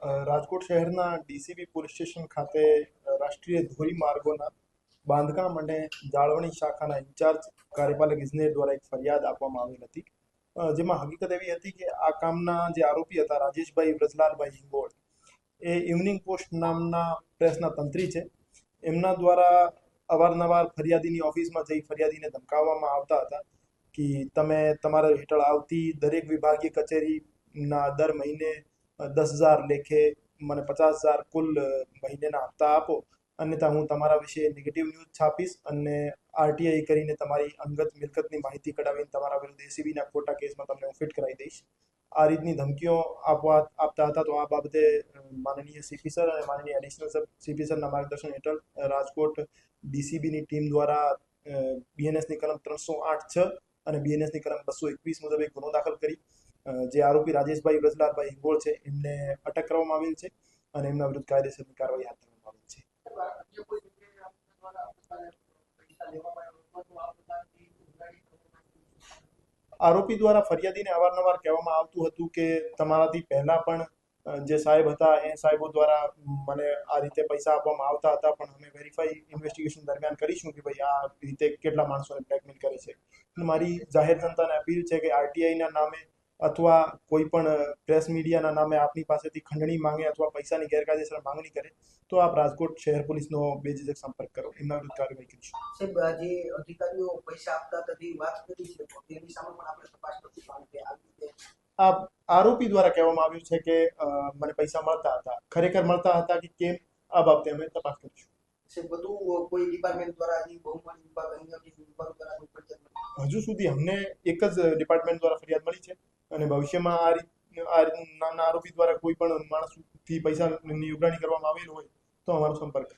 રાજકોટ શહેરના DCB police station ખાતે રાષ્ટ્રીય ધોરીમાર્ગોના બાંધકામ અને જાળવણી શાખાના ઇન્ચાર્જ કાર્યપાલક ઇજનેર દ્વારા એક ફરિયાદ આપવામાં આવેલ હતી, જેમાં હકીકત એવી હતી કે આ કામના જે આરોપી હતા રાજેશભાઈ વ્રજલાલભાઈ હિંગોળ, એ ઇવનિંગ પોસ્ટ નામના પ્રેસના તંત્રી છે. એમના દ્વારા અવારનવાર ફરિયાદીની ઓફિસમાં જઈ ફરિયાદીને ધમકાવવામાં આવતા હતા કે તમે તમારા હેઠળ આવતી દરેક વિભાગીય કચેરીના દર મહિને 10,000 લેખે મને 50,000 કુલ મહિનેના હપ્તા આપો, અન્યથા હું તમારા વિશે નેગેટિવ ન્યૂઝ છાપીશ અને આરટીઆઈ કરીને તમારી અંગત મિલકતની માહિતી કઢાવીને તમારા વિરુદ્ધ એસીબીના ખોટા કેસમાં તમને હું ફિટ કરાવી દઈશ. આ રીતની ધમકીઓ આપતા હતા. તો આ બાબતે માનનીય સીપી સર અને માનનીય એડિશનલ સીપી સરના માર્ગદર્શન હેઠળ રાજકોટ ડીસીબીની ટીમ દ્વારા બીએનએસની કલમ 308(6) અને બીએનએસની કલમ 221 મુજબ એક ગુનો દાખલ કરી જે આરોપી રાજેશભાઈ વ્રજલાલભાઈ હિંગોળ છે એમને અટક કરવામાં આવેલ છે અને એમના વિરુદ્ધ કાયદેસરની કાર્યવાહી હાથ ધરવામાં આવેલ છે. આરોપી દ્વારા ફરિયાદીને અવારનવાર કહેવામાં આવતું હતું કે તમારાથી પહેલા પણ જે સાહેબ હતા એ સાહેબો દ્વારા મને આ રીતે પૈસા આપવામાં આવતા હતા, પણ અમે વેરીફાઈ ઇન્વેસ્ટિગેશન દરમિયાન કરીશું કે ભાઈ આ રીતે કેટલા માણસોને બ્લેકમેલ કરે છે. મારી જાહેર જનતાને અપીલ છે કે આરટીઆઈના નામે અથવા કોઈ પણ પ્રેસ મીડિયાના નામે આપની પાસેથી ખંડણી માંગે અથવા પૈસાની ગેરકાયદેસર માંગણી કરે તો આપ રાજકોટ શહેર પોલીસનો બેઝિક સંપર્ક કરો, એમના વિરુદ્ધ કાર્યવાહી કરીશું. સાહેબ, જે અધિકારીઓ પૈસા આપતા હતા તે વાત કરી છે, તેની સામે પણ આપણે તપાસ કરીશું કે આ રીતે આ આરોપી દ્વારા કહેવામાં આવ્યું છે કે મને પૈસા મળતા હતા. ખરેખર મળતા હતા કે કેમ, આ બાબતે અમે તપાસ કરીશું. બધું કોઈ ડિપાર્ટમેન્ટ દ્વારા બહુમાળી વિભાગ અન્ય વિભાગ દ્વારા હજુ સુધી અમને એક જ ડિપાર્ટમેન્ટ દ્વારા ફરિયાદ મળી છે અને ભવિષ્યમાં આ નામના આરોપી દ્વારા કોઈ પણ માણસથી પૈસાની ઉઘરાણી કરવામાં આવેલ હોય તો અમારો સંપર્ક